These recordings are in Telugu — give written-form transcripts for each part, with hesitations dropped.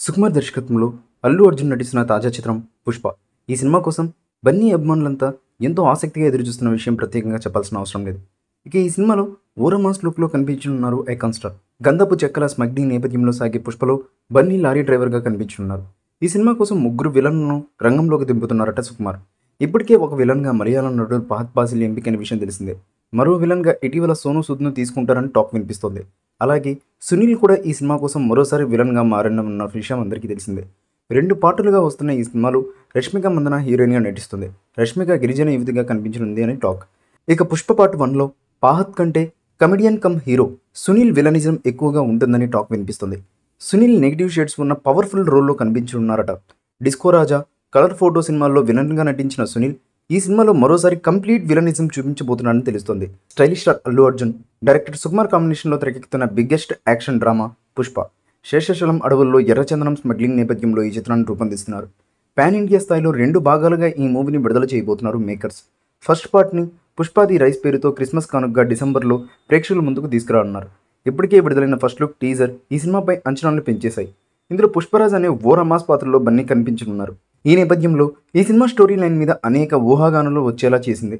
సుకుమార్ దర్శకత్వంలో అల్లు అర్జున్ నటిస్తున్న తాజా చిత్రం పుష్ప. ఈ సినిమా కోసం బన్నీ అభిమానులంతా ఎంతో ఆసక్తిగా ఎదురుచూస్తున్న విషయం ప్రత్యేకంగా చెప్పాల్సిన అవసరం లేదు. ఇక ఈ సినిమాలో ఓరా మాస్ లుక్లో కనిపించనున్నారు ఐకాన్ స్టార్. గంధపు చెక్కల స్మగ్లింగ్ నేపథ్యంలో సాగే పుష్పలో బన్నీ లారీ డ్రైవర్గా కనిపించనున్నారు. ఈ సినిమా కోసం ముగ్గురు విలన్లను రంగంలోకి దింపుతున్నారట సుకుమార్. ఇప్పటికే ఒక విలన్గా మలయాళం నటుడు ఫహద్ ఫాసిల్ ఎంపికైన విషయం తెలిసిందే. మరో విలన్గా ఇటీవల సోనూ సూద్ను తీసుకుంటారని టాక్ వినిపిస్తోంది. అలాగే సునీల్ కూడా ఈ సినిమా కోసం మరోసారి విలన్గా మారనున్న విషయం అందరికీ తెలిసిందే. 2 పార్టులుగా వస్తున్న ఈ సినిమాలో రష్మిక మందన హీరోయిన్గా నటిస్తుంది. రష్మిక గిరిజన యువతిగా కనిపించనుంది అని టాక్. ఇక పుష్ప పార్ట్ 1లో ఫహద్ కంటే comedian come hero Sunil villainism ఎక్కువగా ఉంటుందని టాక్ వినిపిస్తుంది. సునీల్ నెగిటివ్ షేడ్స్ ఉన్న పవర్ఫుల్ రోల్లో కనిపించనున్నారట. డిస్కో రాజా, కలర్ ఫోటో సినిమాల్లో విలన్గా నటించిన సునీల్ ఈ సినిమాలో మరోసారి కంప్లీట్ విలనిజం చూపించబోతున్నాడని తెలుస్తోంది. Stylish star Allu Arjun, director Sukumar కాంబినేషన్లో తెరకెక్కుతున్న biggest action drama Pushpa. Seshachalam అడవుల్లో ఎర్రచందనం స్మగ్లింగ్ నేపథ్యంలో ఈ చిత్రాన్ని రూపొందిస్తున్నారు. పాన్ ఇండియా స్థాయిలో 2 భాగాలుగా ఈ మూవీని విడుదల చేయబోతున్నారు మేకర్స్. ఫస్ట్ పార్ట్ని పుష్పాది రైస్ పేరుతో క్రిస్మస్ కానుకగా డిసెంబర్లో ప్రేక్షకుల ముందుకు తీసుకురానున్నారు. ఇప్పటికే విడుదలైన ఫస్ట్ లుక్ టీజర్ ఈ సినిమాపై అంచనాలను పెంచేశాయి. ఇందులో పుష్పరాజ్ అనే ఓ రమాస్ పాత్రలో బన్నీ కనిపించనున్నారు. ఈ నేపథ్యంలో ఈ సినిమా స్టోరీ లైన్ మీద అనేక ఊహాగానాలు వచ్చేలా చేసింది.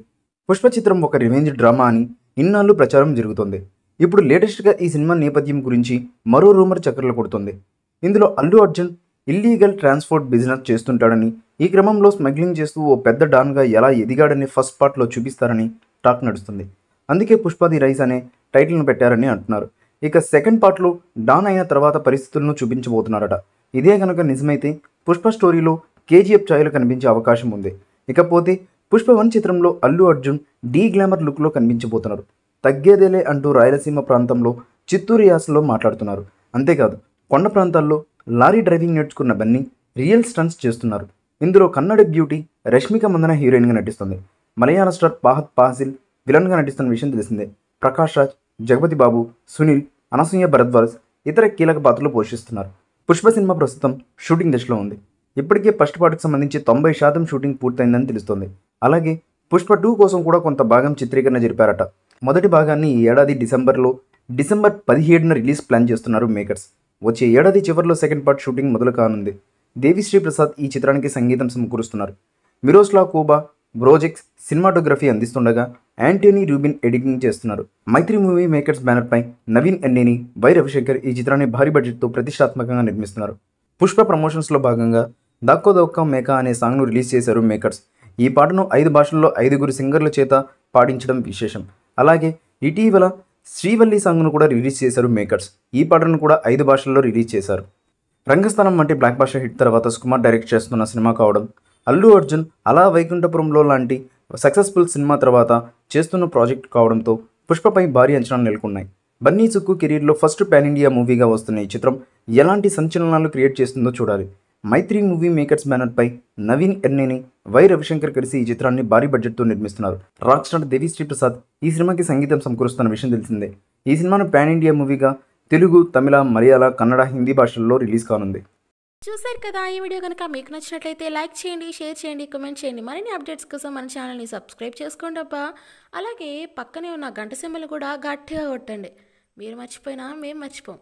పుష్ప చిత్రం ఒక రివెంజ్ డ్రామా అని ఇన్నాళ్ళు ప్రచారం జరుగుతోంది. ఇప్పుడు లేటెస్ట్గా ఈ సినిమా నేపథ్యం గురించి మరో రూమర్ చక్కర్లు కొడుతుంది. ఇందులో Allu Arjun illegal transport business చేస్తుంటాడని, ఈ క్రమంలో స్మగ్లింగ్ చేస్తూ ఓ పెద్ద డాన్గా ఎలా ఎదిగాడని ఫస్ట్ పార్ట్లో చూపిస్తారని టాక్ నడుస్తుంది. అందుకే పుష్పాది రైస్ అనే టైటిల్ను పెట్టారని అంటున్నారు. ఇక సెకండ్ పార్ట్లో డాన్ అయిన తర్వాత పరిస్థితులను చూపించబోతున్నారట. ఇదే కనుక నిజమైతే పుష్ప స్టోరీలో కేజీఎఫ్ ఛాయలు కనిపించే అవకాశం ఉంది. ఇకపోతే పుష్ప 1 చిత్రంలో అల్లు అర్జున్ డీ గ్లామర్ లుక్లో కనిపించబోతున్నారు. తగ్గేదేలే అంటూ రాయలసీమ ప్రాంతంలో చిత్తూరు యాసలో మాట్లాడుతున్నారు. అంతేకాదు కొండ ప్రాంతాల్లో లారీ డ్రైవింగ్ నేర్చుకున్న బన్నీ రియల్ స్టంట్స్ చేస్తున్నారు. ఇందులో కన్నడ బ్యూటీ రష్మిక మందన హీరోయిన్గా నటిస్తుంది. మలయాళ స్టార్ ఫహద్ ఫాసిల్ విలన్గా నటిస్తున్న విషయం తెలిసిందే. ప్రకాష్ రాజ్, జగపతి బాబు, సునీల్, అనసూయ భరద్వాజ్ ఇతర కీలక పాత్రలు పోషిస్తున్నారు. పుష్ప సినిమా ప్రస్తుతం షూటింగ్ దశలో ఉంది. ఇప్పటికే ఫస్ట్ పార్ట్కి సంబంధించి 90% షూటింగ్ పూర్తయిందని తెలుస్తోంది. అలాగే పుష్ప 2 కోసం కూడా కొంత భాగం చిత్రీకరణ జరిపారట. మొదటి భాగాన్ని ఈ ఏడాది డిసెంబర్ 17న రిలీజ్ ప్లాన్ చేస్తున్నారు మేకర్స్. వచ్చే ఏడాది చివరిలో సెకండ్ పార్ట్ షూటింగ్ మొదలు కానుంది. దేవిశ్రీ ప్రసాద్ ఈ చిత్రానికి సంగీతం సమకూరుస్తున్నారు. మిరోస్లా కోబా బ్రోజెక్స్ సినిమాటోగ్రఫీ అందిస్తుండగా యాంటోనీ రూబిన్ ఎడిటింగ్ చేస్తున్నారు. మైత్రి మూవీ మేకర్స్ బ్యానర్పై నవీన్ ఎన్నేని, వై రవిశంకర్ ఈ చిత్రాన్ని భారీ బడ్జెట్తో ప్రతిష్టాత్మకంగా నిర్మిస్తున్నారు. పుష్ప ప్రమోషన్స్లో భాగంగా దాక్కో దోక్క మేకా అనే సాంగ్ను రిలీజ్ చేశారు మేకర్స్. ఈ పాటను 5 భాషల్లో 5 సింగర్ల చేత పాడించడం విశేషం. అలాగే ఇటీవల శ్రీవల్లి సాంగ్ను కూడా రిలీజ్ చేశారు మేకర్స్. ఈ పాటను కూడా 5 భాషల్లో రిలీజ్ చేశారు. రంగస్థలం వంటి బ్లాక్ బాస్టర్ హిట్ తర్వాత సుకుమార్ డైరెక్ట్ చేస్తున్న సినిమా కావడం, అల్లు అర్జున్ అలా వైకుంఠపురంలో లాంటి సక్సెస్ఫుల్ సినిమా తర్వాత చేస్తున్న ప్రాజెక్ట్ కావడంతో పుష్పపై భారీ అంచనాలు నెలకొన్నాయి. బన్నీ సుక్కు కెరీర్లో ఫస్ట్ పాన్ ఇండియా మూవీగా వస్తున్న ఈ చిత్రం ఎలాంటి సంచలనాలు క్రియేట్ చేస్తుందో చూడాలి. మైత్రి మూవీ మేకర్స్ బ్యానర్పై నవీన్ ఎన్నేని, వై రవిశంకర్ కలిసి ఈ చిత్రాన్ని భారీ బడ్జెట్తో నిర్మిస్తున్నారు. రాక్ స్టార్ దేవిశ్రీ ప్రసాద్ ఈ సినిమాకి సంగీతం సమకూరుస్తున్న విషయం తెలిసిందే. ఈ సినిమాను పాన్ ఇండియా మూవీగా తెలుగు, తమిళ, మలయాళ, కన్నడ, హిందీ భాషల్లో రిలీజ్ కానుంది. చూశారు కదా, ఈ వీడియో కనుక మీకు నచ్చినట్లయితే లైక్ చేయండి, షేర్ చేయండి, కామెంట్ చేయండి. మరిన్ని అప్డేట్స్ కోసం మన ఛానల్ని సబ్స్క్రైబ్ చేసుకోండి అబ్బా. అలాగే పక్కనే ఉన్న గంట సింబల్ కూడా గట్టిగా కొట్టండి. మీరు మర్చిపోయినా మేము మర్చిపోం.